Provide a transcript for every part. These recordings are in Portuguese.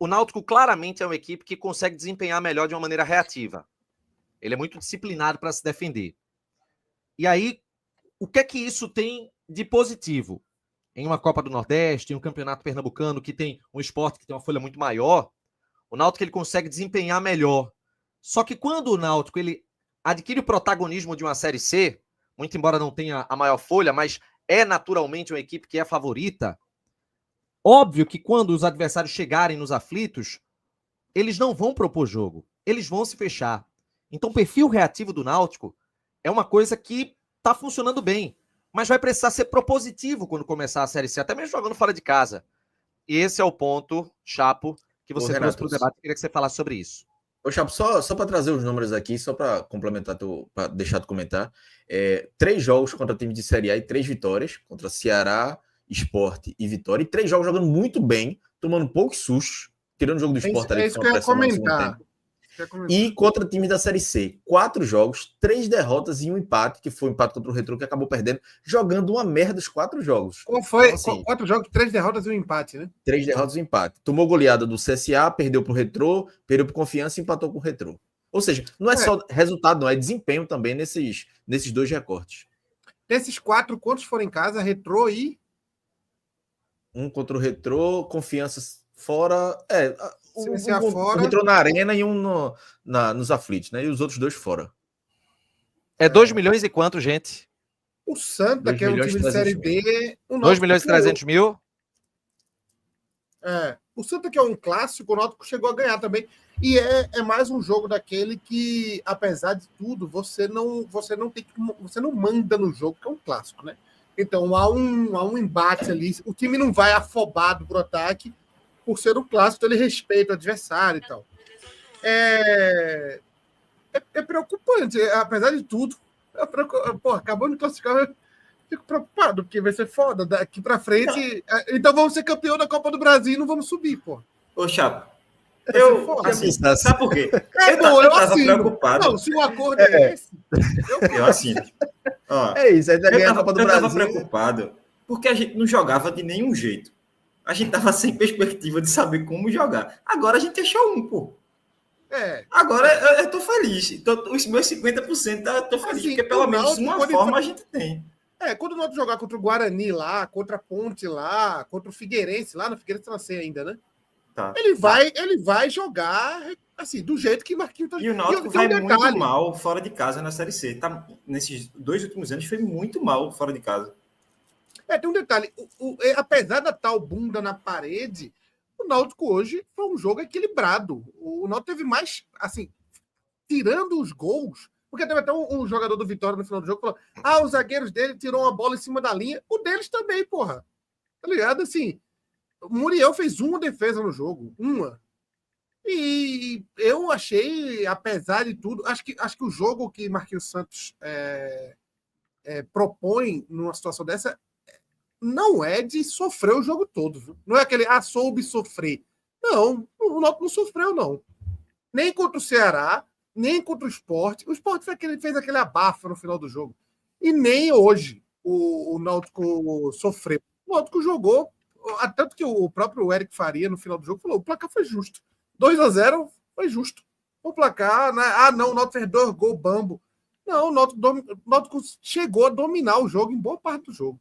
o Náutico claramente é uma equipe que consegue desempenhar melhor de uma maneira reativa. Ele é muito disciplinado para se defender. E aí, o que é que isso tem de positivo? Em uma Copa do Nordeste, em um campeonato pernambucano que tem um esporte que tem uma folha muito maior, o Náutico ele consegue desempenhar melhor. Só que quando o Náutico ele adquire o protagonismo de uma Série C, muito embora não tenha a maior folha, mas é naturalmente uma equipe que é favorita, óbvio que quando os adversários chegarem nos aflitos, eles não vão propor jogo, eles vão se fechar. Então o perfil reativo do Náutico é uma coisa que está funcionando bem, mas vai precisar ser propositivo quando começar a Série C, até mesmo jogando fora de casa. E esse é o ponto, Chapo, que você trouxe para o debate. Eu queria que você falasse sobre isso. Ô, Chapo, só para trazer os números aqui, só para complementar, para deixar tu comentar. 3 jogos contra time de Série A e 3 vitórias, contra Ceará, Sport e Vitória. E 3 jogos jogando muito bem, tomando poucos sustos, tirando o jogo do Sport ali. É isso que eu ia comentar. E contra time da Série C, 4 jogos, 3 derrotas e um empate, que foi o empate contra o Retrô, que acabou perdendo, jogando uma merda os 4 jogos. Qual foi? Então, assim, 4 jogos, 3 derrotas e um empate, né? 3 derrotas e um empate. Tomou goleada do CSA, perdeu pro Retrô, perdeu pro Confiança e empatou com o Retrô. Ou seja, não é só resultado, não, é desempenho também nesses 2 recortes. Desses 4, quantos foram em casa? Retrô e... Um contra o Retrô, Confiança fora... fora. Um Retrô na arena e um nos aflitos, né? E os outros 2 fora. É 2 milhões e quanto, gente? O Santa, que é um time de Série B... 2 milhões e 300 mil? O Santa, que é um clássico, o Náutico chegou a ganhar também. E é mais um jogo daquele que, apesar de tudo, você não manda no jogo, que é um clássico, né? Então há um embate ali. O time não vai afobado pro ataque por ser um clássico, ele respeita o adversário e tal. É preocupante, apesar de tudo. Acabou de classificar, eu fico preocupado, porque vai ser foda. Daqui pra frente. Então vamos ser campeão da Copa do Brasil e não vamos subir, pô. Ô, Chapo. Sabe por quê? Eu tava preocupado. Não, se o acordo é esse, eu assino. Isso, aí ganhar a Copa do Brasil. Eu tava preocupado porque a gente não jogava de nenhum jeito. A gente tava sem perspectiva de saber como jogar. Agora a gente achou um, pô. Agora eu tô feliz. Os meus 50% eu tô feliz, porque pelo menos uma forma a gente tem. Quando o Náutico jogar contra o Guarani lá, contra a Ponte lá, contra o Figueirense lá, no Figueirense tá C ainda, né? Tá. Ele vai jogar assim, do jeito que Marquinhos tá jogando. E o Náutico vai muito mal fora de casa na Série C. Tá, nesses 2 últimos anos foi muito mal fora de casa. Tem um detalhe. Apesar da tal bunda na parede, o Náutico hoje foi um jogo equilibrado. O Náutico teve mais, assim, tirando os gols, porque teve até um jogador do Vitória no final do jogo que falou: os zagueiros dele tirou uma bola em cima da linha. O deles também, porra. Tá ligado? Assim, o Muriel fez uma defesa no jogo. Uma. E eu achei, apesar de tudo, acho que o jogo que Marquinhos Santos propõe numa situação dessa não é de sofrer o jogo todo. Viu? Não é aquele, soube sofrer. Não, o Náutico não sofreu, não. Nem contra o Ceará, nem contra o Sport. O Sport fez aquele abafa no final do jogo. E nem hoje o Náutico sofreu. O Náutico jogou, tanto que o próprio Eric Faria, no final do jogo, falou: o placar foi justo. 2-0 foi justo. O placar, né? Não, o Náutico fez 2 gols bambo. Não, o Náutico chegou a dominar o jogo em boa parte do jogo.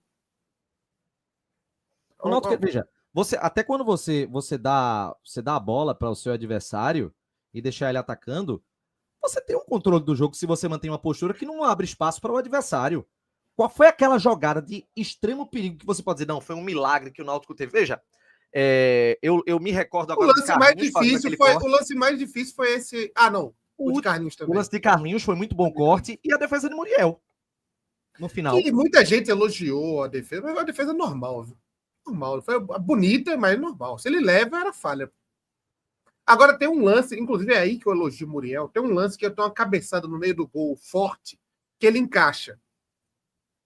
O Náutico, veja, até quando você dá a bola para o seu adversário e deixar ele atacando, você tem um controle do jogo se você mantém uma postura que não abre espaço para o adversário. Qual foi aquela jogada de extremo perigo que você pode dizer, não, foi um milagre que o Náutico teve? Veja, eu me recordo agora... O lance mais difícil foi esse... não. O de Carlinhos também. O lance de Carlinhos foi muito bom corte e a defesa de Muriel. No final. E muita gente elogiou a defesa, mas a defesa normal, viu? Normal. Foi bonita, mas normal. Se ele leva, era falha. Agora tem um lance, inclusive é aí que eu elogio o Muriel, tem um lance que eu tenho uma cabeçada no meio do gol forte, que ele encaixa.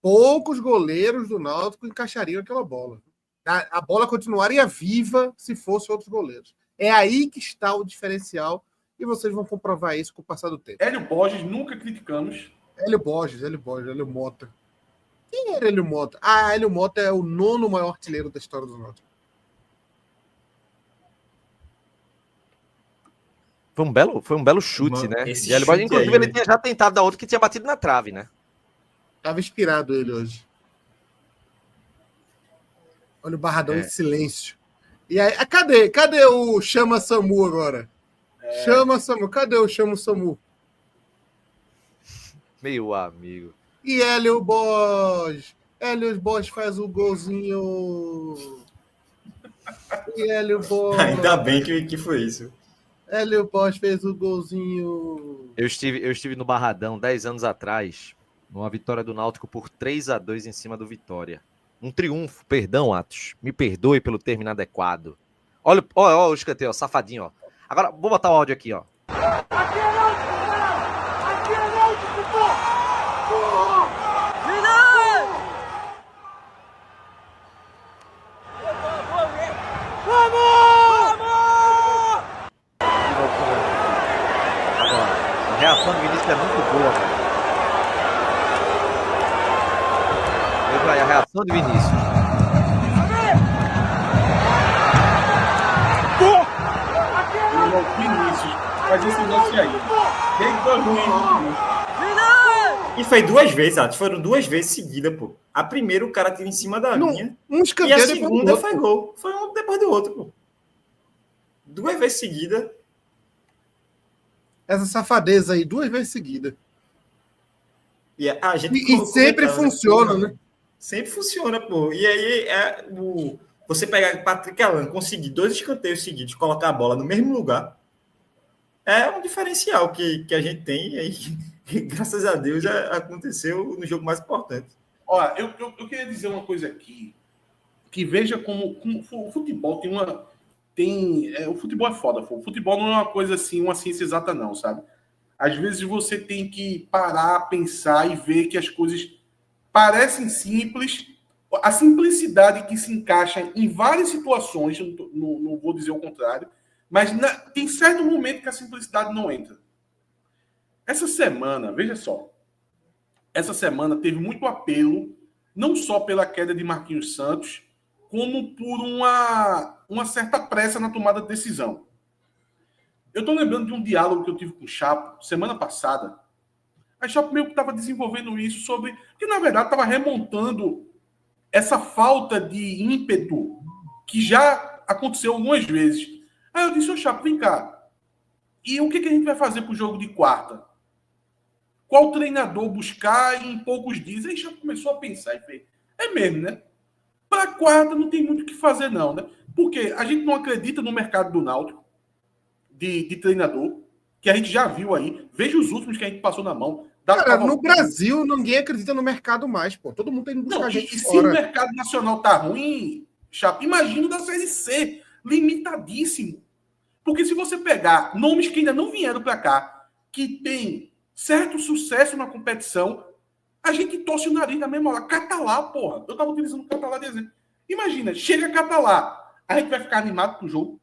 Poucos goleiros do Náutico encaixariam aquela bola. A bola continuaria viva se fosse outros goleiros. É aí que está o diferencial e vocês vão comprovar isso com o passar do tempo. Hélio Borges, nunca criticamos. Hélio Mota. Quem era Hélio Mota? Hélio Mota é o 9º maior artilheiro da história do Náutico. Foi um belo chute, né? Esse E chute inclusive, aí, ele né? tinha já tentado dar outro que tinha batido na trave, né? Tava inspirado ele hoje. Olha o Barradão em silêncio. E aí, cadê o Chama Samu agora? Chama Samu. Cadê o Chama Samu? Meu amigo. E Hélio Bosch. Hélio Bosch faz o golzinho. E Hélio Bosch. Ainda bem que foi isso. Hélio Bosch fez o golzinho. Eu estive no Barradão 10 anos atrás, numa vitória do Náutico por 3-2 em cima do Vitória. Um triunfo, perdão, Atos. Me perdoe pelo termo inadequado. Olha o escanteio, ó, safadinho, ó. Agora, vou botar o áudio aqui, ó. Aqui é Náutico, cara! Aqui é Náutico, porra! A reação do Vinícius é muito boa, velho. Veja aí a reação do Vinícius. Irmão, Vinícius, faz esse lance aí. Deitou ruim. E foi 2 vezes, Atos. Foram 2 vezes seguidas, pô. A primeira o cara tira em cima da linha. Um E a escanteio segunda foi gol. Foi um depois do outro, pô. 2 vezes seguidas. Essa safadeza aí, 2 vezes seguida. E a gente E sempre funciona, né? Sempre funciona, pô. E aí você pegar o Patrick Alan, conseguir 2 escanteios seguidos, colocar a bola no mesmo lugar, é um diferencial que a gente tem. E aí, graças a Deus, aconteceu no jogo mais importante. Olha, eu queria dizer uma coisa aqui, que veja como o futebol o futebol é foda, pô. O futebol não é uma coisa assim, uma ciência exata não, sabe? Às vezes você tem que parar, pensar e ver que as coisas parecem simples. A simplicidade que se encaixa em várias situações, não vou dizer o contrário, mas tem certo momento que a simplicidade não entra. Essa semana, veja só, essa semana teve muito apelo, não só pela queda de Marquinhos Santos, como por uma certa pressa na tomada de decisão. Eu estou lembrando de um diálogo que eu tive com o Chapo semana passada. A Chapo meio que estava desenvolvendo isso sobre... que, na verdade, estava remontando essa falta de ímpeto que já aconteceu algumas vezes. Aí eu disse, ô Chapo, vem cá. E o que a gente vai fazer para o jogo de quarta? Qual treinador buscar em poucos dias? Aí Chapo começou a pensar e fez, é mesmo, né? Para quarta não tem muito o que fazer, não, né? Porque a gente não acredita no mercado do Náutico de treinador, que a gente já viu aí. Veja os últimos que a gente passou na mão. Cara, no Brasil, ninguém acredita no mercado mais, pô. Todo mundo tem que buscar gente se fora. o mercado nacional tá ruim, Chapo, imagina da Série C, limitadíssimo. Porque se você pegar nomes que ainda não vieram para cá, que tem certo sucesso na competição, a gente torce o nariz na mesma hora. Catalá, porra. Eu tava utilizando Catalá de exemplo. Imagina, chega Catalá, a gente vai ficar animado com o jogo?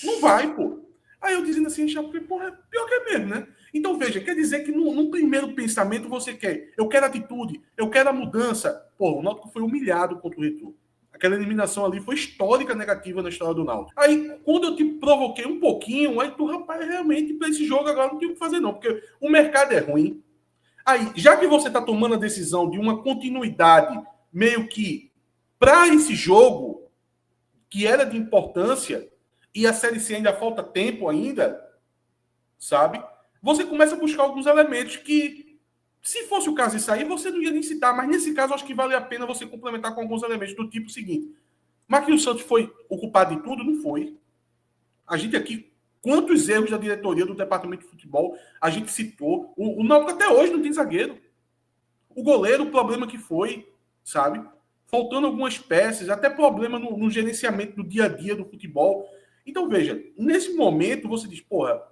Não vai, pô. Aí eu dizendo assim, Chapo, porra, pior que é mesmo, né? Então, veja, quer dizer que num primeiro pensamento você quer, eu quero atitude, eu quero a mudança. Pô, o Náutico foi humilhado contra o Retrô. Aquela eliminação ali foi histórica negativa na história do Náutico. Aí, quando eu te provoquei um pouquinho, aí tu, rapaz, realmente, para esse jogo agora não tem o que fazer não, porque o mercado é ruim. Aí, já que você está tomando a decisão de uma continuidade meio que para esse jogo, que era de importância, e a Série C ainda falta tempo ainda, sabe? Você começa a buscar alguns elementos que, se fosse o caso de sair, você não ia nem citar, mas nesse caso acho que vale a pena você complementar com alguns elementos do tipo seguinte. Marquinhos Santos foi o culpado de tudo? Não foi. A gente aqui, quantos erros da diretoria do departamento de futebol a gente citou? O Náutico até hoje não tem zagueiro. O goleiro, o problema que foi, sabe? Faltando algumas peças, até problema no gerenciamento do dia a dia do futebol. Então, veja, nesse momento você diz, porra,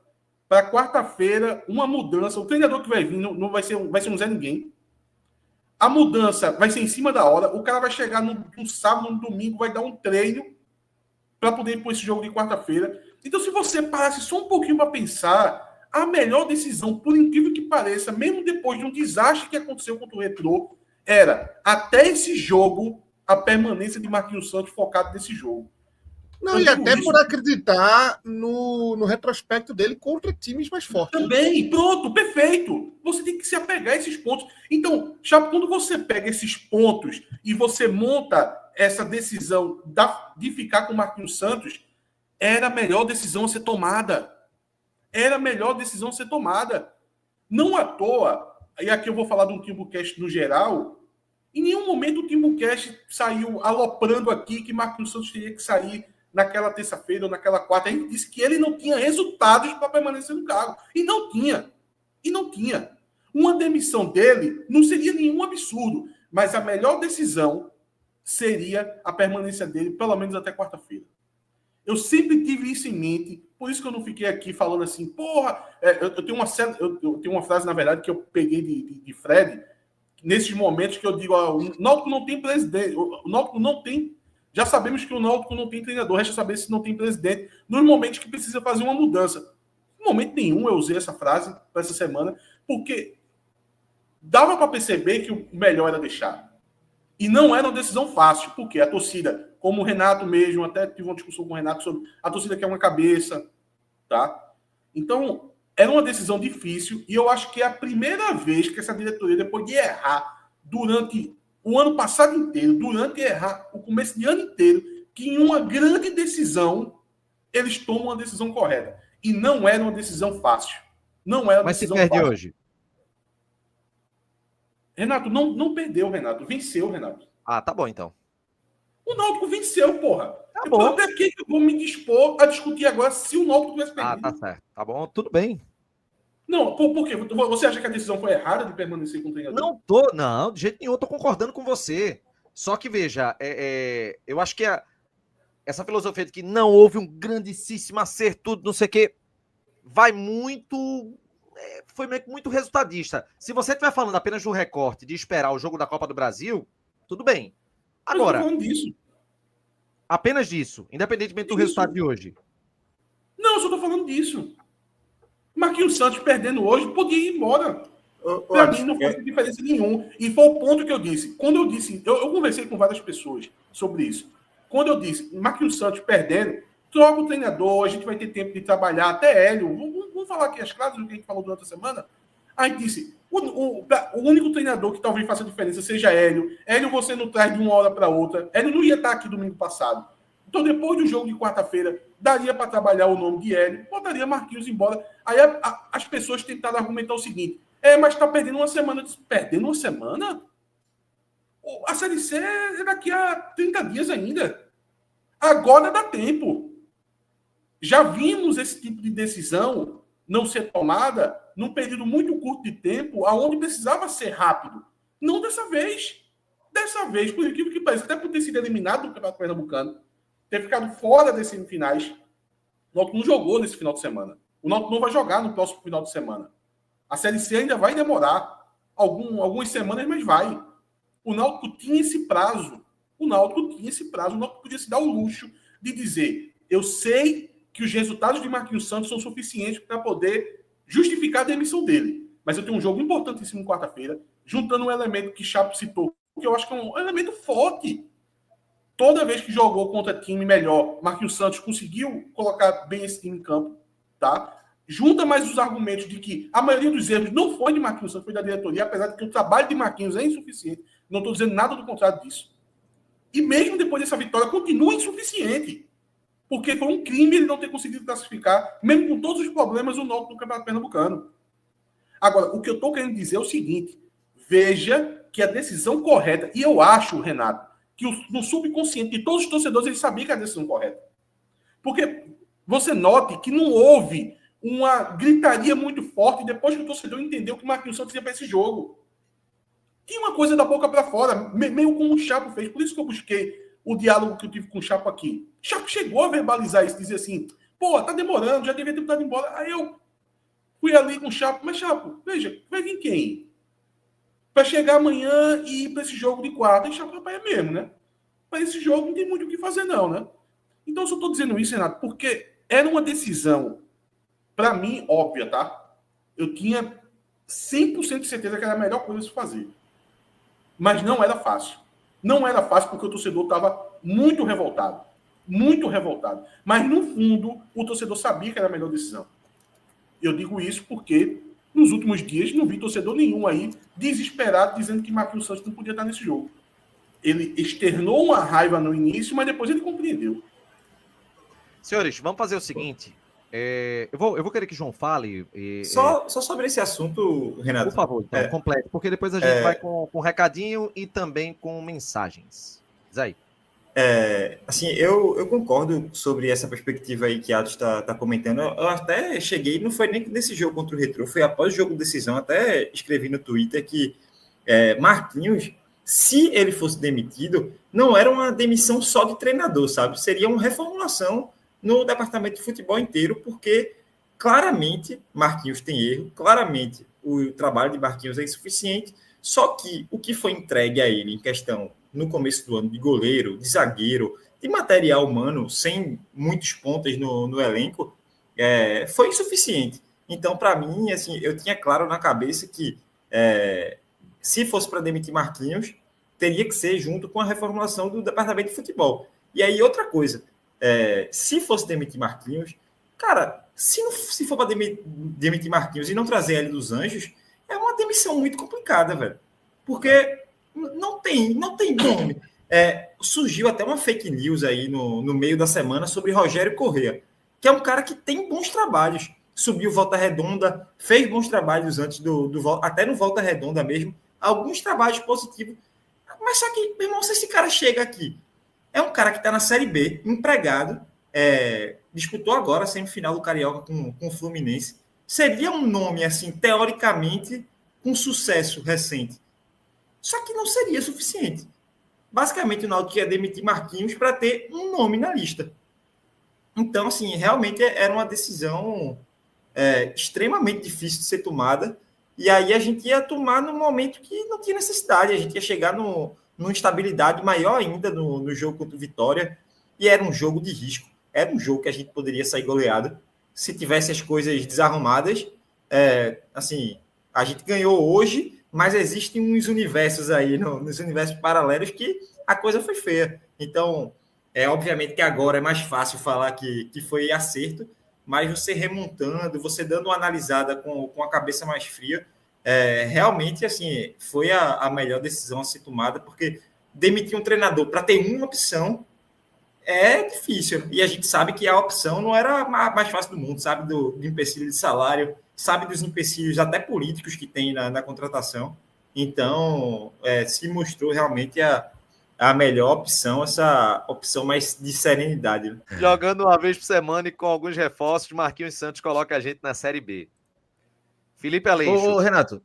para quarta-feira, uma mudança, o treinador que vai vir não vai ser um Zé Ninguém. A mudança vai ser em cima da hora, o cara vai chegar no sábado, no domingo, vai dar um treino para poder ir para esse jogo de quarta-feira. Então, se você parasse só um pouquinho para pensar, a melhor decisão, por incrível que pareça, mesmo depois de um desastre que aconteceu contra o Retrô, era, até esse jogo, a permanência de Marquinhos Santos focado nesse jogo. Não, e até por acreditar no retrospecto dele contra times mais fortes. Também, pronto, perfeito. Você tem que se apegar a esses pontos. Então, Chapo, quando você pega esses pontos e você monta essa decisão de ficar com o Marquinhos Santos, era a melhor decisão a ser tomada. Era a melhor decisão a ser tomada. Não à toa, e aqui eu vou falar de um Timbucast no geral, em nenhum momento o Timbucast saiu aloprando aqui que Marquinhos Santos teria que sair naquela terça-feira ou naquela quarta. A gente disse que ele não tinha resultados para permanecer no cargo. E não tinha. E não tinha. Uma demissão dele não seria nenhum absurdo, mas a melhor decisão seria a permanência dele, pelo menos até quarta-feira. Eu sempre tive isso em mente, por isso que eu não fiquei aqui falando assim, porra, eu tenho uma frase, na verdade, que eu peguei de Fred, nesses momentos que eu digo, o Náutico não tem presidente, o Náutico não tem. Já sabemos que o Náutico não tem treinador, resta saber se não tem presidente, nos momentos que precisa fazer uma mudança. Em momento nenhum eu usei essa frase para essa semana, porque dava para perceber que o melhor era deixar. E não era uma decisão fácil, porque a torcida, como o Renato mesmo, até tive uma discussão com o Renato sobre a torcida quer uma cabeça, tá? Então, era uma decisão difícil, e eu acho que é a primeira vez que essa diretoria, depois de errar durante o ano passado inteiro, durante errar o começo de ano inteiro, que em uma grande decisão eles tomam uma decisão correta. E não era uma decisão fácil. Não era uma decisão fácil. Mas se perde hoje? Renato, não perdeu, Renato. Venceu, Renato. Ah, tá bom, então. O Náutico venceu, porra. Tá bom. Até que eu vou me dispor a discutir agora se o Náutico tivesse perdido. Ah, tá certo. Tá bom, tudo bem. Não, por quê? Você acha que a decisão foi errada de permanecer com o treinador? Não, de jeito nenhum, eu tô concordando com você. Só que, veja, eu acho que essa filosofia de que não houve um grandíssimo acerto, tudo, não sei o quê, vai muito... foi meio que muito resultadista. Se você estiver falando apenas do recorte de esperar o jogo da Copa do Brasil, tudo bem. Agora, eu tô falando disso. Apenas disso, independentemente do resultado de hoje. Não, eu só tô falando disso. Marquinhos Santos perdendo hoje podia ir embora. Para mim não faz diferença nenhuma. E foi o ponto que eu disse. Quando eu disse, eu conversei com várias pessoas sobre isso. Quando eu disse, Marquinhos Santos perdendo, troca o treinador, a gente vai ter tempo de trabalhar, até Hélio. Vamos falar aqui as claras do que a gente falou durante a semana. A gente disse, o único treinador que talvez faça diferença seja Hélio. Hélio você não traz de uma hora para outra. Hélio não ia estar aqui domingo passado. Então, depois do jogo de quarta-feira, daria para trabalhar o nome de Hélio, botaria Marquinhos embora. Aí as pessoas tentaram argumentar o seguinte, mas está perdendo uma semana. Perdendo uma semana? A Série C é daqui a 30 dias ainda. Agora dá tempo. Já vimos esse tipo de decisão não ser tomada num período muito curto de tempo, aonde precisava ser rápido. Não dessa vez. Dessa vez, por incrível que pareça, até por ter sido eliminado do Campeonato Pernambucano, ter ficado fora das semifinais, o Náutico não jogou nesse final de semana. O Náutico não vai jogar no próximo final de semana. A Série C ainda vai demorar algumas semanas, mas vai. O Náutico tinha esse prazo. O Náutico podia se dar o luxo de dizer, eu sei que os resultados de Marquinhos Santos são suficientes para poder justificar a demissão dele. Mas eu tenho um jogo importantíssimo quarta-feira, juntando um elemento que Chapo citou, que eu acho que é um elemento forte. Toda vez que jogou contra time melhor, Marquinhos Santos conseguiu colocar bem esse time em campo, tá? Junta mais os argumentos de que a maioria dos erros não foi de Marquinhos Santos, foi da diretoria, apesar de que o trabalho de Marquinhos é insuficiente. Não estou dizendo nada do contrário disso. E mesmo depois dessa vitória, continua insuficiente. Porque foi um crime ele não ter conseguido classificar, mesmo com todos os problemas, o Náutico no Campeonato Pernambucano. Agora, o que eu estou querendo dizer é o seguinte, veja que a decisão correta, e eu acho, Renato, que no subconsciente de todos os torcedores, eles sabiam que era a decisão correta. Porque você note que não houve uma gritaria muito forte depois que o torcedor entendeu que o Marquinhos Santos ia para esse jogo. Tinha uma coisa da boca para fora, meio como o Chapo fez. Por isso que eu busquei o diálogo que eu tive com o Chapo aqui. O Chapo chegou a verbalizar isso, dizer assim, pô, tá demorando, já devia ter mudado embora. Aí eu fui ali com o Chapo, mas Chapo, veja, vai vir quem? Para chegar amanhã e ir para esse jogo de quarta. E Chapo, rapaz, é mesmo, né? Para esse jogo não tem muito o que fazer não, né? Então eu só estou dizendo isso, Renato, porque era uma decisão, para mim, óbvia, tá? Eu tinha 100% de certeza que era a melhor coisa a se fazer. Mas não era fácil. Não era fácil porque o torcedor estava muito revoltado. muito revoltado. Mas, no fundo, o torcedor sabia que era a melhor decisão. Eu digo isso porque, nos últimos dias, não vi torcedor nenhum aí desesperado dizendo que Marquinhos Santos não podia estar nesse jogo. Ele externou uma raiva no início, mas depois ele compreendeu. Senhores, vamos fazer o seguinte. Eu vou querer que João fale. Só sobre esse assunto, Renato. Por favor, então, completo, porque depois a gente vai com recadinho e também com mensagens. Diz aí. Assim, eu concordo sobre essa perspectiva aí que Atos está comentando. Eu até cheguei, não foi nem nesse jogo contra o Retrô, foi após o jogo de decisão, até escrevi no Twitter que Marquinhos, se ele fosse demitido, não era uma demissão só de treinador, sabe? Seria uma reformulação no departamento de futebol inteiro, porque claramente Marquinhos tem erro, claramente o trabalho de Marquinhos é insuficiente, só que o que foi entregue a ele em questão no começo do ano de goleiro, de zagueiro, de material humano, sem muitos pontos no elenco, foi insuficiente. Então, para mim, assim, eu tinha claro na cabeça que se fosse para demitir Marquinhos, teria que ser junto com a reformulação do departamento de futebol. E aí, outra coisa, se fosse demitir Marquinhos, cara, se for para demitir Marquinhos e não trazer ele dos Anjos, é uma demissão muito complicada, velho. Porque não tem nome. Surgiu até uma fake news aí no meio da semana sobre Rogério Corrêa, que é um cara que tem bons trabalhos. Subiu Volta Redonda, fez bons trabalhos antes até no Volta Redonda mesmo, alguns trabalhos positivos. Mas só que, meu irmão, se esse cara chega aqui, é um cara que está na Série B, empregado, disputou agora a semifinal do Carioca com o Fluminense. Seria um nome, assim, teoricamente, com sucesso recente. Só que não seria suficiente. Basicamente, o Náutico ia demitir Marquinhos para ter um nome na lista. Então, assim, realmente era uma decisão extremamente difícil de ser tomada. E aí a gente ia tomar num momento que não tinha necessidade. A gente ia chegar numa instabilidade maior ainda no jogo contra o Vitória. E era um jogo de risco. Era um jogo que a gente poderia sair goleado. Se tivesse as coisas desarrumadas, assim, a gente ganhou hoje, mas existem uns universos aí, nos universos paralelos, que a coisa foi feia. Então, obviamente que agora é mais fácil falar que foi acerto, mas você remontando, você dando uma analisada com a cabeça mais fria, realmente, assim, foi a melhor decisão a ser tomada, porque demitir um treinador para ter uma opção é difícil. E a gente sabe que a opção não era a mais fácil do mundo, sabe do empecilho de salário, sabe dos empecilhos até políticos que tem na contratação. Então, se mostrou realmente a melhor opção, essa opção mais de serenidade. Jogando uma vez por semana e com alguns reforços, Marquinhos Santos coloca a gente na Série B. Felipe Aleixo. Ô, Renato,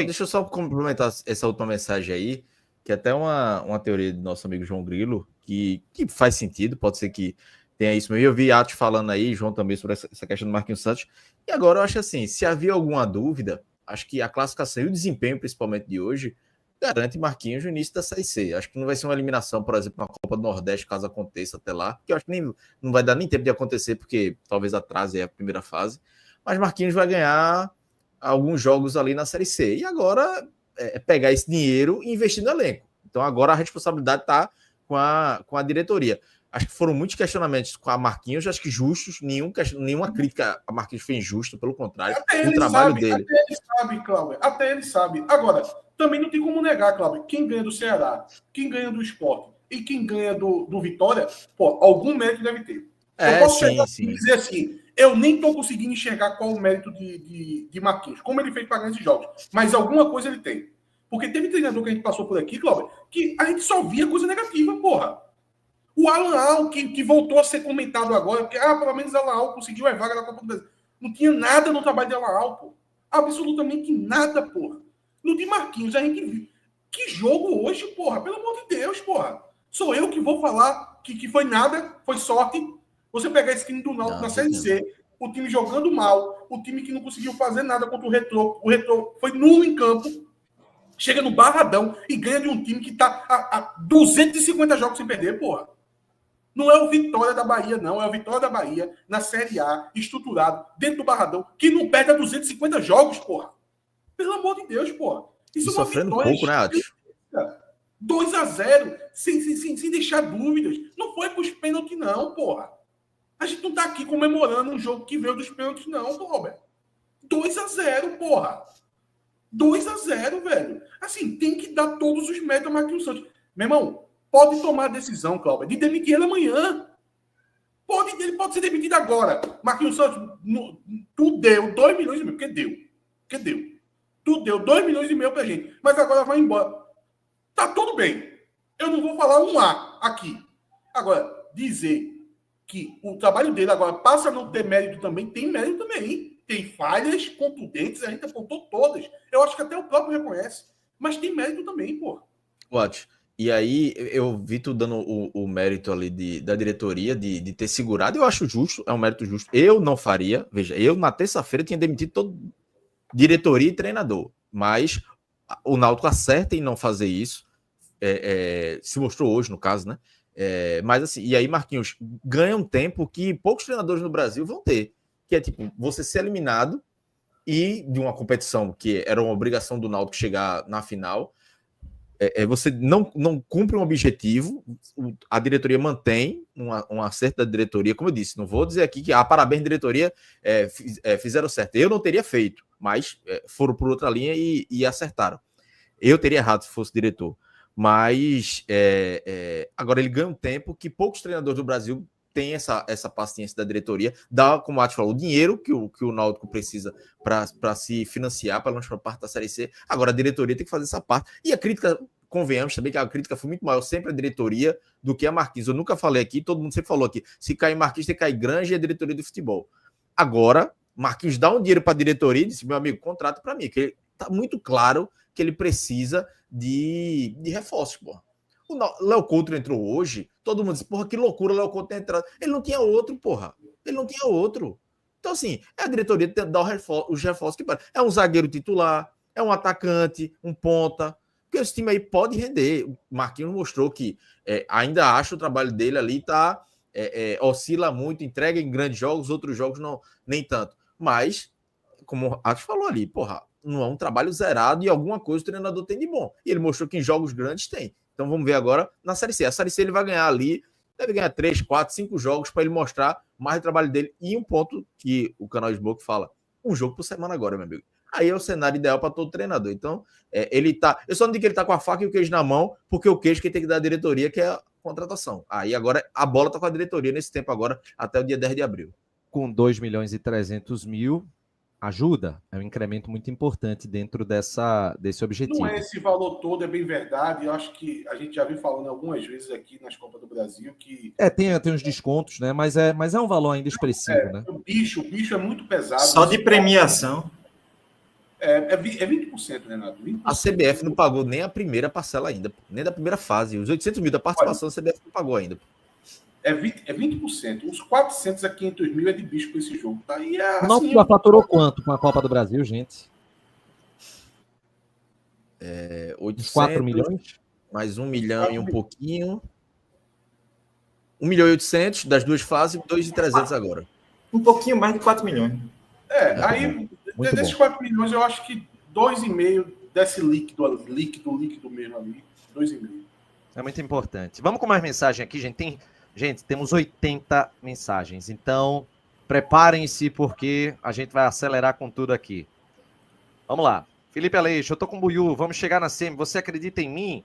deixa eu só complementar essa última mensagem aí, que é até uma teoria do nosso amigo João Grilo, que faz sentido, pode ser que tenha isso mesmo. Eu vi Atos falando aí, João também, sobre essa questão do Marquinhos Santos. E agora eu acho assim, se havia alguma dúvida, acho que a classificação e o desempenho, principalmente de hoje, garante Marquinhos no início da Série C. Acho que não vai ser uma eliminação, por exemplo, na Copa do Nordeste, caso aconteça até lá, que eu acho que não vai dar nem tempo de acontecer, porque talvez atrase a primeira fase. Mas Marquinhos vai ganhar alguns jogos ali na Série C. E agora pegar esse dinheiro e investir no elenco. Então agora a responsabilidade está com a diretoria. Acho que foram muitos questionamentos com a Marquinhos, acho que justos, nenhuma crítica a Marquinhos foi injusta, pelo contrário, o trabalho dele. Até ele sabe, Cláudio, até ele sabe. Agora, também não tem como negar, Cláudio, quem ganha do Ceará, quem ganha do Sport e quem ganha do Vitória, pô, algum mérito deve ter. Eu posso dizer assim, eu nem estou conseguindo enxergar qual o mérito de Marquinhos, como ele fez para ganhar esses jogos, mas alguma coisa ele tem. Porque teve treinador que a gente passou por aqui, Cláudio, que a gente só via coisa negativa, porra. O Alan Al, que voltou a ser comentado agora, porque, pelo menos Alan Al conseguiu a vaga na Copa do Brasil. Não tinha nada no trabalho de Alan Al, pô. Absolutamente nada, porra. No de Marquinhos, a gente viu. Que jogo hoje, porra? Pelo amor de Deus, porra. Sou eu que vou falar que foi nada, foi sorte. Você pegar esse time do Náutico na Série C, o time jogando mal, o time que não conseguiu fazer nada contra o Retrô foi nulo em campo, chega no Barradão e ganha de um time que tá a 250 jogos sem perder, porra. Não é o Vitória da Bahia, não. É o Vitória da Bahia, na Série A, estruturado, dentro do Barradão, que não perde a 250 jogos, porra. Pelo amor de Deus, porra. Isso é uma sofrendo vitória pouco, né, Atos? 2-0, sem deixar dúvidas. Não foi para os pênaltis, não, porra. A gente não tá aqui comemorando um jogo que veio dos pênaltis, não, Robert. 2-0, porra. 2-0, velho. Assim, tem que dar todos os méritos ao Marquinhos Santos. Meu irmão, pode tomar a decisão, Cláudio, de demitir ele amanhã. Ele pode ser demitido agora. Marquinhos Santos, tu deu 2 milhões e meio. Porque deu. Tu deu 2 milhões e meio pra gente. Mas agora vai embora. Tá tudo bem. Eu não vou falar um A aqui. Agora, dizer que o trabalho dele agora passa a não ter mérito também, tem mérito também, hein? Tem falhas contundentes, a gente apontou todas. Eu acho que até o próprio reconhece. Mas tem mérito também, pô. Watch. E aí, eu vi tu dando o mérito ali da diretoria de ter segurado. Eu acho justo, é um mérito justo. Eu não faria. Veja, eu na terça-feira tinha demitido todo diretoria e treinador. Mas o Náutico acerta em não fazer isso. Se mostrou hoje, no caso, né? Mas assim, e aí Marquinhos ganha um tempo que poucos treinadores no Brasil vão ter. Que é tipo, você ser eliminado e de uma competição que era uma obrigação do Náutico chegar na final, você não cumpre um objetivo, a diretoria mantém um acerto da diretoria, como eu disse, não vou dizer aqui que parabéns diretoria, fizeram certo, eu não teria feito, mas foram por outra linha e acertaram. Eu teria errado se fosse diretor, mas agora ele ganha um tempo que poucos treinadores do Brasil tem essa paciência da diretoria, dá, como o Ati falou, o dinheiro que o Náutico precisa para se financiar, para não para parte da Série C. Agora a diretoria tem que fazer essa parte. E a crítica, convenhamos também que a crítica foi muito maior sempre a diretoria do que a Marquinhos. Eu nunca falei aqui, todo mundo sempre falou aqui, se cair Marquinhos, tem que cair Granja e a diretoria do futebol. Agora, Marquinhos dá um dinheiro para a diretoria e disse, meu amigo, contrata para mim, que está muito claro que ele precisa de reforços, pô. O Léo Couto entrou hoje, todo mundo disse, porra, que loucura o Léo Couto ter entrado. Ele não tinha outro, porra. Ele não tinha outro. Então, assim, a diretoria tem que dar os reforços que pode. É um zagueiro titular, é um atacante, um ponta. Porque esse time aí pode render. O Marquinhos mostrou que ainda acha o trabalho dele ali, oscila muito, entrega em grandes jogos, outros jogos não, nem tanto. Mas, como o Atos falou ali, porra, não é um trabalho zerado e alguma coisa o treinador tem de bom. E ele mostrou que em jogos grandes tem. Então vamos ver agora na Série C. A Série C ele vai ganhar ali, deve ganhar 3, 4, 5 jogos para ele mostrar mais o trabalho dele. E um ponto que o canal Smoke fala, um jogo por semana agora, meu amigo. Aí é o cenário ideal para todo treinador. Então, ele tá... Eu só não digo que ele tá com a faca e o queijo na mão, porque o queijo que tem que dar a diretoria, que é a contratação. Aí agora a bola tá com a diretoria nesse tempo agora, até o dia 10 de abril. Com 2.300.000, ajuda, é um incremento muito importante dentro desse objetivo. Não é esse valor todo, é bem verdade. Eu acho que a gente já viu falando algumas vezes aqui nas Copas do Brasil que... tem uns descontos, né? Mas é um valor ainda expressivo, né? O bicho é muito pesado. Só de premiação. É 20%, Renato. 20%. A CBF não pagou nem a primeira parcela ainda, nem da primeira fase. Os 800 mil da participação, a CBF não pagou ainda. É 20%. Os 400 a 500 mil é de bicho com esse jogo. Tá? E o Náutico já faturou quanto com a Copa do Brasil, gente? 800, 4 milhões? Mais 1 milhão e um pouquinho. 1 milhão e 800 das duas fases, 2.300 agora. Um pouquinho mais de 4 milhões. Aí, desses 4 milhões, eu acho que 2,5 desse líquido mesmo ali. 2,5. É muito importante. Vamos com mais mensagem aqui, gente. Temos 80 mensagens. Então, preparem-se, porque a gente vai acelerar com tudo aqui. Vamos lá. Felipe Aleixo, eu tô com o Buiú. Vamos chegar na SEMI. Você acredita em mim?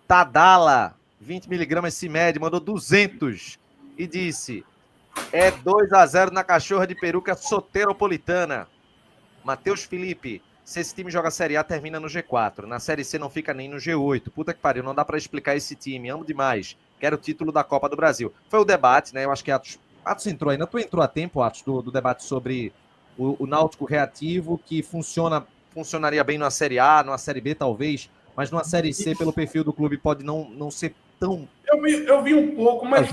Tadala, 20 miligramas CIMED, mandou 200 e disse: 2-0 na cachorra de peruca soteropolitana. Matheus Felipe, se esse time joga a Série A, termina no G4. Na Série C não fica nem no G8. Puta que pariu, não dá pra explicar esse time. Amo demais. Quero o título da Copa do Brasil. Foi o debate, né? Eu acho que Atos entrou ainda. Tu entrou a tempo, Atos, do debate sobre o Náutico reativo, que funcionaria bem na Série A, numa Série B talvez, mas numa Série C, pelo perfil do clube, pode não ser tão... Eu vi um pouco, mas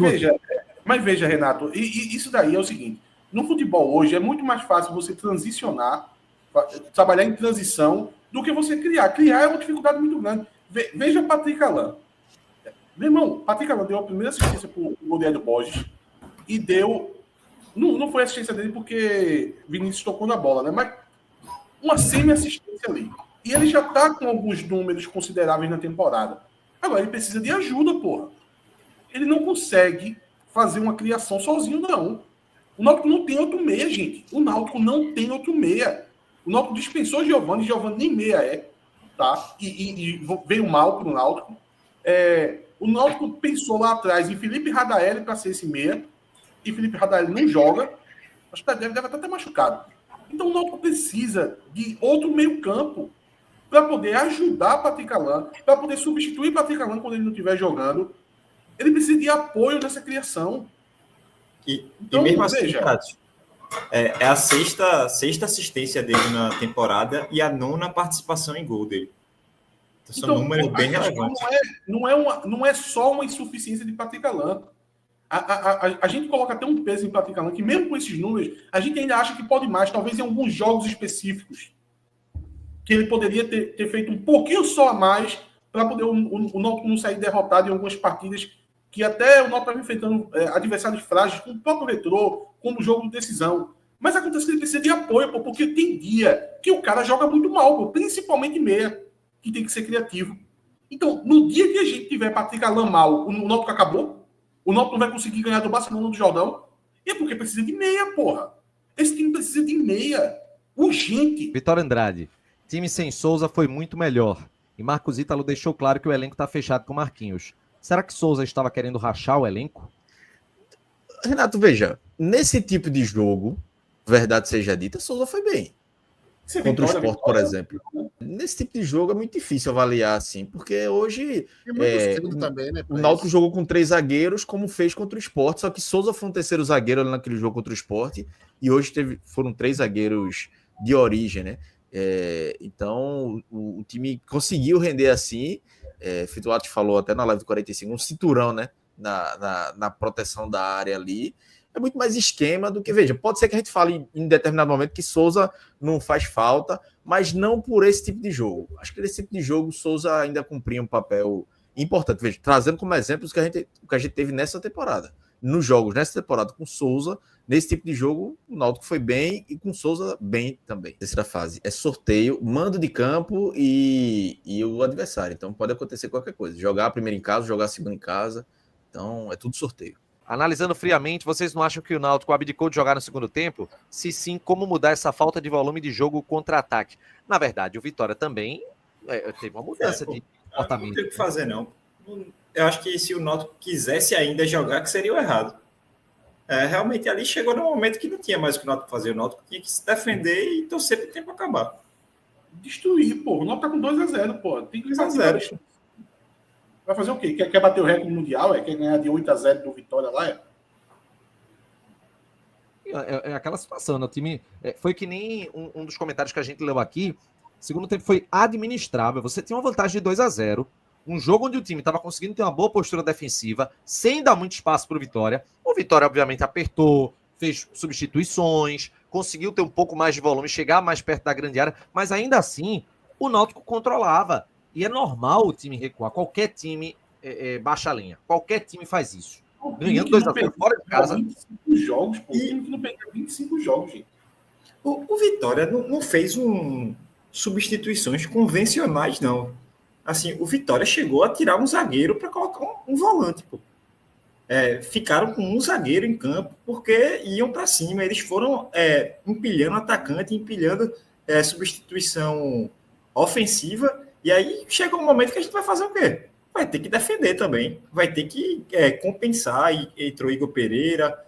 veja, Renato, e isso daí é o seguinte, no futebol hoje é muito mais fácil você transicionar, trabalhar em transição, do que você criar. Criar é uma dificuldade muito grande. Veja Patrick Alain. Meu irmão, Patrick Alain deu a primeira assistência para o goleiro Borges e deu... Não foi assistência dele porque Vinícius tocou na bola, né? Mas uma semi-assistência ali. E ele já está com alguns números consideráveis na temporada. Agora ele precisa de ajuda, porra. Ele não consegue fazer uma criação sozinho, não. O Náutico não tem outro meia, gente. O Náutico não tem outro meia. O Náutico dispensou Giovani nem meia é, tá? E veio mal pro Náutico. O Náutico pensou lá atrás em Felipe Radaeli para ser esse meia, e Felipe Radaeli não joga. Acho que deve até ter machucado. Então o Náutico precisa de outro meio-campo para poder ajudar Patrick Alain, para poder substituir Patrick Alain quando ele não estiver jogando. Ele precisa de apoio nessa criação. Então, e mesmo assim, é a sexta assistência dele na temporada e a 9ª participação em gol dele. Então, são números bem relevantes. Não é só uma insuficiência de Patrick Alain. A gente coloca até um peso em Patrick Alain, que mesmo com esses números, a gente ainda acha que pode mais, talvez em alguns jogos específicos, que ele poderia ter feito um pouquinho só a mais para poder o Náutico não sair derrotado em algumas partidas que até o Náutico estava enfrentando adversários frágeis, como o próprio Retrô, como o jogo de decisão. Mas acontece que ele precisa de apoio, porque tem dia que o cara joga muito mal, principalmente meia, que tem que ser criativo. Então, no dia que a gente tiver Patrick Alain mal, o Náutico acabou, o Náutico não vai conseguir ganhar do Barcelona do Jordão, e é porque precisa de meia, porra. Esse time precisa de meia. Urgente. Vitório Andrade. Time sem Souza foi muito melhor. E Marcos Ítalo deixou claro que o elenco está fechado com Marquinhos. Será que Souza estava querendo rachar o elenco? Renato, veja, nesse tipo de jogo, verdade seja dita, Souza foi bem. Contra o Sport, por exemplo. Nesse tipo de jogo é muito difícil avaliar assim, porque hoje também, né, o Náutico jogou com 3 zagueiros, como fez contra o Sport, só que Souza foi um terceiro zagueiro ali naquele jogo contra o Sport, e hoje foram 3 zagueiros de origem, né? Então o time conseguiu render assim. Fituato falou até na live do 45, um cinturão, né? Na proteção da área ali. É muito mais esquema do que, veja, pode ser que a gente fale em determinado momento que Souza não faz falta, mas não por esse tipo de jogo. Acho que nesse tipo de jogo Souza ainda cumpria um papel importante. Veja, trazendo como exemplo o que a gente teve nessa temporada. Nos jogos, nessa temporada com Souza, nesse tipo de jogo, o Náutico foi bem e com Souza bem também. Terceira fase é sorteio, mando de campo e o adversário. Então pode acontecer qualquer coisa. Jogar a primeira em casa, jogar a segunda em casa. Então é tudo sorteio. Analisando friamente, vocês não acham que o Náutico abdicou de jogar no segundo tempo? Se sim, como mudar essa falta de volume de jogo contra-ataque? Na verdade, o Vitória também teve uma mudança de comportamento. Não tem o que fazer, não. Eu acho que se o Náutico quisesse ainda jogar, que seria o errado. Realmente ali chegou num momento que não tinha mais o que o Náutico fazer. O Náutico tinha que se defender e torcer para o tempo acabar. Destruir, pô. O Náutico tá com 2-0, pô. Tem que 2-0. Vai fazer o quê? Quer bater o recorde mundial? Quer ganhar de 8-0 do Vitória lá? É aquela situação, né? O time foi que nem um dos comentários que a gente leu aqui. Segundo tempo foi administrável. Você tinha uma vantagem de 2-0. Um jogo onde o time estava conseguindo ter uma boa postura defensiva, sem dar muito espaço para o Vitória. O Vitória, obviamente, apertou, fez substituições, conseguiu ter um pouco mais de volume, chegar mais perto da grande área, mas ainda assim, o Náutico controlava. E é normal o time recuar. Qualquer time baixa a linha. Qualquer time faz isso. Ganhando 2-0 fora de casa. 25 jogos, pô. O time que não perdeu 25 jogos, gente. O Vitória não fez substituições convencionais, não. Assim, o Vitória chegou a tirar um zagueiro para colocar um volante, pô. Ficaram com um zagueiro em campo porque iam para cima. Eles foram empilhando atacante, empilhando substituição ofensiva. E aí chega um momento que a gente vai fazer o quê? Vai ter que defender também. Vai ter que compensar. E entrou Igor Pereira,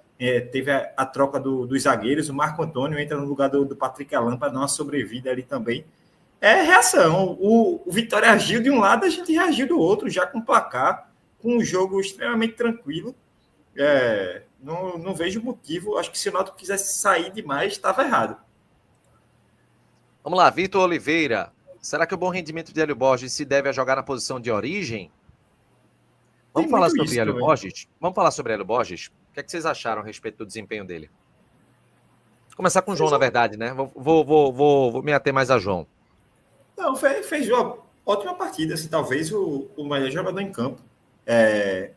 teve a troca dos zagueiros. O Marco Antônio entra no lugar do Patrick Alain para dar uma sobrevida ali também. É reação. O Vitória agiu de um lado, a gente reagiu do outro, já com placar, com um jogo extremamente tranquilo. Não vejo motivo. Acho que se o Náutico quisesse sair demais, estava errado. Vamos lá, Vitor Oliveira. Será que o bom rendimento de Hélio Borges se deve a jogar na posição de origem? Vamos falar sobre Hélio Borges? Vamos falar sobre Hélio Borges? O que é que vocês acharam a respeito do desempenho dele? Vou começar com o João, na verdade, né? Vou me ater mais a João. Não, fez uma ótima partida, assim, talvez o melhor jogador em campo.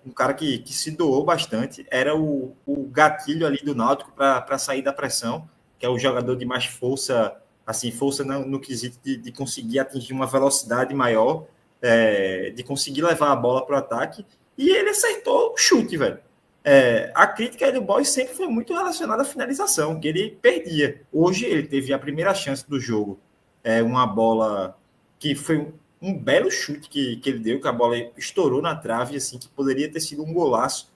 Um cara que se doou bastante. Era o gatilho ali do Náutico para sair da pressão, que é o jogador de mais força, assim, força no quesito de conseguir atingir uma velocidade maior. de conseguir levar a bola para o ataque, e ele acertou o chute, velho. A crítica do Boys sempre foi muito relacionada à finalização, que ele perdia. Hoje ele teve a primeira chance do jogo, uma bola que foi um belo chute que ele deu, que a bola estourou na trave, assim, que poderia ter sido um golaço.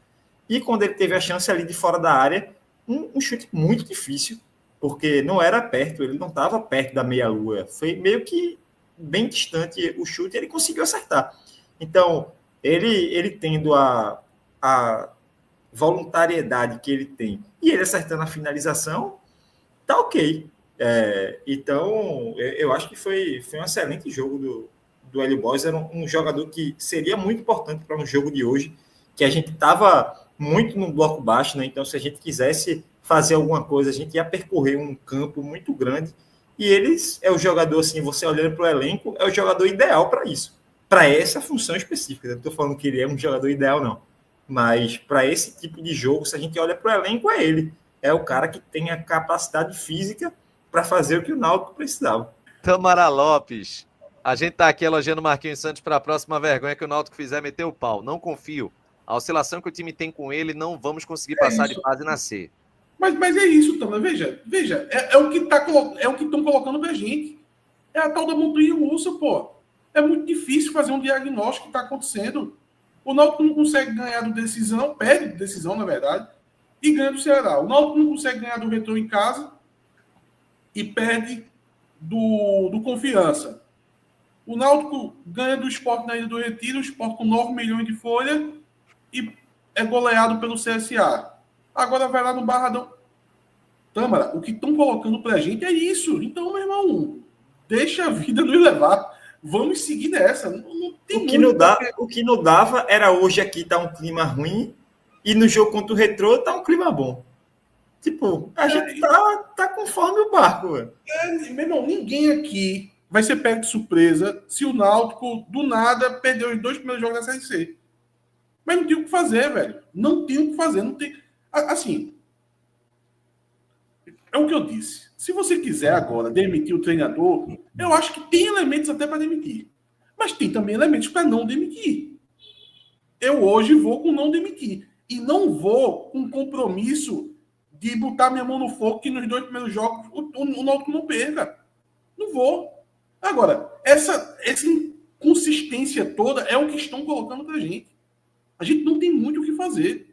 E quando ele teve a chance ali de fora da área, um chute muito difícil, porque não era perto, ele não estava perto da meia-lua, foi meio que bem distante o chute, ele conseguiu acertar. Então, ele tendo a voluntariedade que ele tem, e ele acertando a finalização, tá ok. Então, eu acho que foi um excelente jogo do Hélio Boys. Era um jogador que seria muito importante para um jogo de hoje, que a gente estava muito no bloco baixo, né? Então, se a gente quisesse fazer alguma coisa, a gente ia percorrer um campo muito grande, e eles é o jogador, assim, você olhando para o elenco, é o jogador ideal para isso, para essa função específica. Eu não estou falando que ele é um jogador ideal, não, mas para esse tipo de jogo, se a gente olha para o elenco, é ele. É o cara que tem a capacidade física para fazer o que o Náutico precisava. Tamara Lopes. A gente tá aqui elogiando o Marquinhos Santos para a próxima vergonha que o Náutico fizer meter o pau. Não confio. A oscilação que o time tem com ele, não vamos conseguir passar de fase na C. Mas é isso, Tamara. Veja, é o que estão colocando pra gente. É a tal da montanha russa, pô. É muito difícil fazer um diagnóstico que está acontecendo. O Náutico não consegue ganhar do Decisão, perde do Decisão, na verdade, e ganha do Ceará. O Náutico não consegue ganhar do Retrô em casa e perde do Confiança. O Náutico ganha do Sport na Ilha do Retiro, o Sport com 9 milhões de folha e é goleado pelo CSA. Agora vai lá no Barradão. Tâmara, o que estão colocando pra gente é isso. Então, meu irmão, deixa a vida nos levar. Vamos seguir nessa. Não tem o que não dava era hoje aqui tá um clima ruim e no jogo contra o Retrô tá um clima bom. Tipo, a gente tá conforme o barco, velho. Meu irmão, ninguém aqui vai ser pego de surpresa se o Náutico, do nada, perdeu os 2 primeiros jogos da Série C. Mas não tem o que fazer, velho. Não tem o que fazer. Não tem... Assim, é o que eu disse. Se você quiser agora demitir o treinador, eu acho que tem elementos até para demitir. Mas tem também elementos para não demitir. Eu hoje vou com não demitir. E não vou com compromisso de botar minha mão no fogo que nos 2 primeiros jogos o Náutico não perca. Não vou. Agora, essa inconsistência toda é o que estão colocando pra gente. A gente não tem muito o que fazer.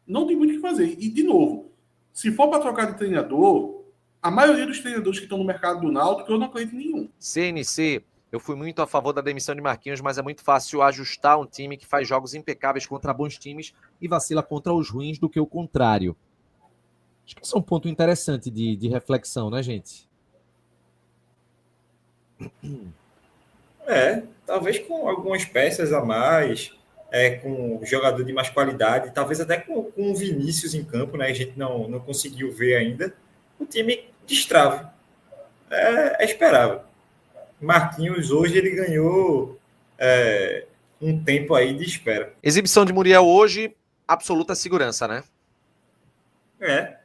Não tem muito o que fazer. E, de novo, se for para trocar de treinador, a maioria dos treinadores que estão no mercado do Náutico, eu não acredito em nenhum. CNC, eu fui muito a favor da demissão de Marquinhos, mas é muito fácil ajustar um time que faz jogos impecáveis contra bons times e vacila contra os ruins do que o contrário. Acho que esse é um ponto interessante de reflexão, né, gente? Talvez com algumas peças a mais, com jogador de mais qualidade, talvez até com o Vinícius em campo, né? A gente não conseguiu ver ainda. O time destrave. É esperável. Marquinhos, hoje, ele ganhou um tempo aí de espera. Exibição de Muriel hoje, absoluta segurança, né?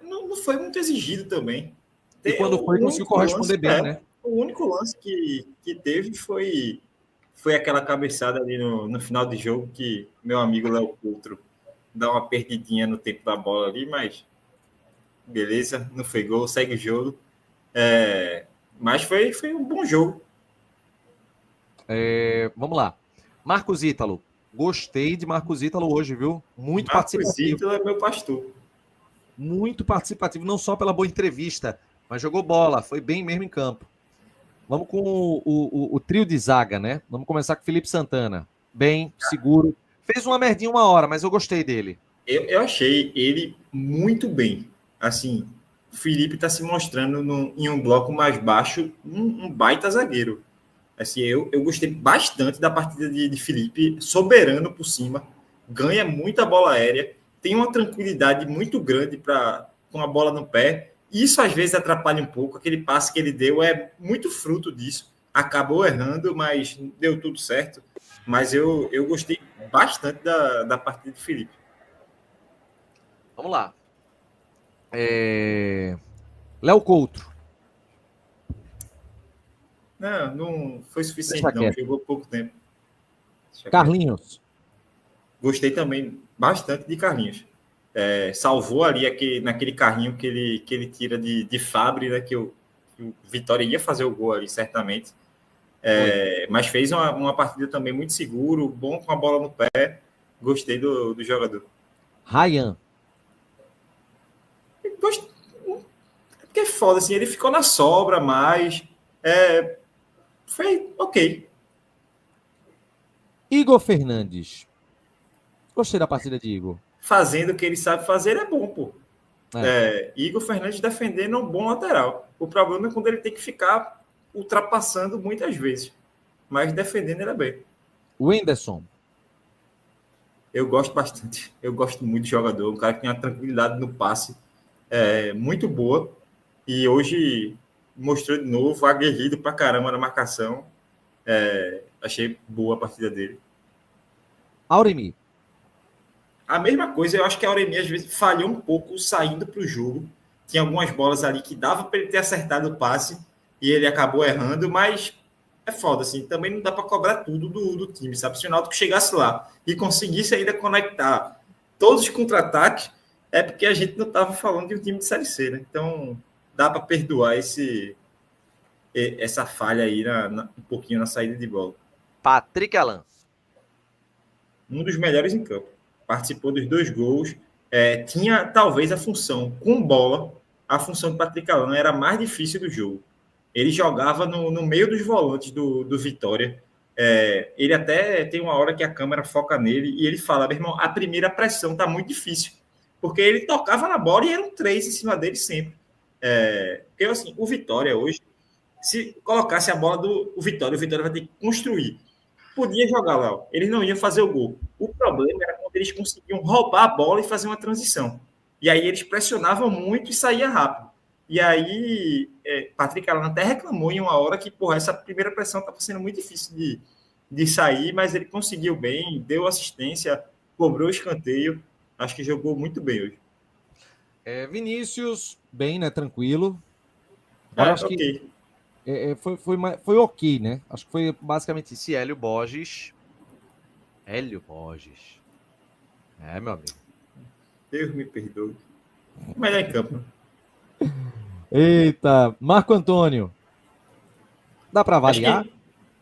Não foi muito exigido também. E quando foi, conseguiu corresponder bem, né? O único lance que teve foi aquela cabeçada ali no final de jogo que meu amigo Léo Coutro dá uma perdidinha no tempo da bola ali, mas beleza, não foi gol, segue o jogo. Mas foi um bom jogo. Vamos lá. Marcos Ítalo. Gostei de Marcos Ítalo hoje, viu? Muito participativo. Marcos Ítalo é meu pastor. Muito participativo, não só pela boa entrevista, mas jogou bola, foi bem mesmo em campo. Vamos com o trio de zaga, né? Vamos começar com o Felipe Santana. Bem, seguro. Fez uma merdinha uma hora, mas eu gostei dele. Eu achei ele muito bem. Assim, o Felipe está se mostrando em um bloco mais baixo, um baita zagueiro. Assim, eu gostei bastante da partida de Felipe, soberano por cima, ganha muita bola aérea, tem uma tranquilidade muito grande com a bola no pé. Isso às vezes atrapalha um pouco, aquele passe que ele deu é muito fruto disso. Acabou errando, mas deu tudo certo. Mas eu gostei bastante da partida de Felipe. Vamos lá. Léo Coutro. Não foi suficiente, não. Jogou pouco tempo. Carlinhos. Gostei também bastante de Carlinhos. Salvou ali naquele carrinho que ele tira de Fabri, né? Que o Vitória ia fazer o gol ali, certamente. Mas fez uma partida também muito seguro, bom com a bola no pé. Gostei do jogador. Ryan. Porque é foda, assim, ele ficou na sobra, mas foi ok. Igor Fernandes. Gostei da partida de Igor. Fazendo o que ele sabe fazer é bom, pô. Igor Fernandes defendendo um bom lateral. O problema é quando ele tem que ficar ultrapassando muitas vezes. Mas defendendo ele é bem. Wenderson. Eu gosto bastante. Eu gosto muito de jogador. Um cara que tem uma tranquilidade no passe muito boa. E hoje mostrou de novo, aguerrido pra caramba na marcação. Achei boa a partida dele. Auremi. A mesma coisa, eu acho que a Auremi às vezes falhou um pouco saindo para o jogo. Tinha algumas bolas ali que dava para ele ter acertado o passe e ele acabou errando, mas é foda, assim. Também não dá para cobrar tudo do time, sabe? Se o Náutico chegasse lá e conseguisse ainda conectar todos os contra-ataques, é porque a gente não estava falando de um time de Série C, né? Então, dá para perdoar essa falha aí um pouquinho na saída de bola. Patrick Alan. Um dos melhores em campo. Participou dos 2 gols. Tinha, talvez, a função com bola. A função do Patrick Alan era a mais difícil do jogo. Ele jogava no meio dos volantes do Vitória. Ele até tem uma hora que a câmera foca nele e ele fala, meu irmão, a primeira pressão tá muito difícil. Porque ele tocava na bola e eram 3 em cima dele sempre. Porque, assim, o Vitória hoje, se colocasse a bola o Vitória vai ter que construir. Podia jogar lá, eles não iam fazer o gol. O problema era quando eles conseguiam roubar a bola e fazer uma transição. E aí eles pressionavam muito e saía rápido. E aí, Patrick Alan até reclamou em uma hora que, essa primeira pressão estava sendo muito difícil de sair, mas ele conseguiu bem, deu assistência, cobrou o escanteio. Acho que jogou muito bem hoje. Vinícius, bem, né? Tranquilo. Acho que foi ok, né? Acho que foi basicamente isso. Hélio Borges. Meu amigo. Deus me perdoe. Melhor em campo. Eita, Marco Antônio. Dá para avaliar?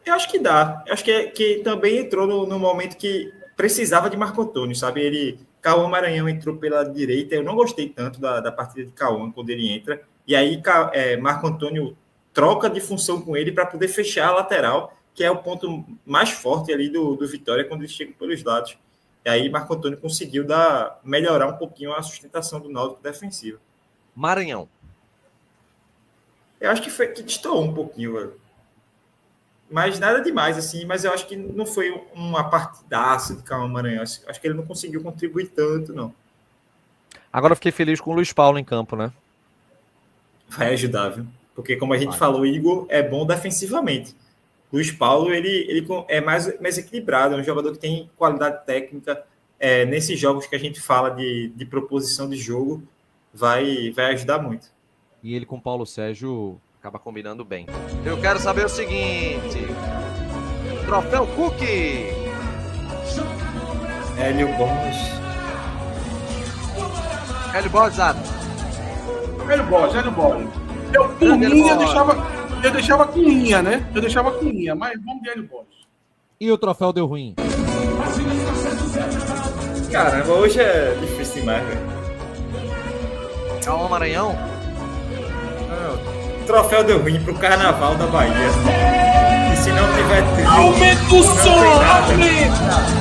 Eu acho que dá. Eu acho que também entrou no momento que precisava de Marco Antônio, sabe? Cauã Maranhão entrou pela direita. Eu não gostei tanto da partida de Cauã quando ele entra. E aí Marco Antônio troca de função com ele para poder fechar a lateral, que é o ponto mais forte ali do Vitória quando ele chega pelos lados. E aí Marco Antônio conseguiu melhorar um pouquinho a sustentação do Náutico defensiva. Maranhão. Eu acho que destoou um pouquinho, velho. Mas nada demais, assim. Mas eu acho que não foi uma partidaça de Cauã Maranhão. Acho que ele não conseguiu contribuir tanto, não. Agora eu fiquei feliz com o Luiz Paulo em campo, né? Vai ajudar, viu? Porque, como a gente falou, o Igor é bom defensivamente. Luiz Paulo, ele é mais equilibrado, é um jogador que tem qualidade técnica. Nesses jogos que a gente fala de proposição de jogo, vai ajudar muito. E ele com o Paulo Sérgio acaba combinando bem. Eu quero saber o seguinte: Troféu Cook. Hélio Borges. Hélio Borges. Hélio Borges. Por mim, eu deixava com linha, né? Mas vamos de Hélio Borges. E o troféu deu ruim? Caramba, hoje é difícil demais, velho. Cauã Maranhão? Não, o troféu deu ruim pro Carnaval da Bahia. E se não tiver trilho, aumenta o som! Aumenta!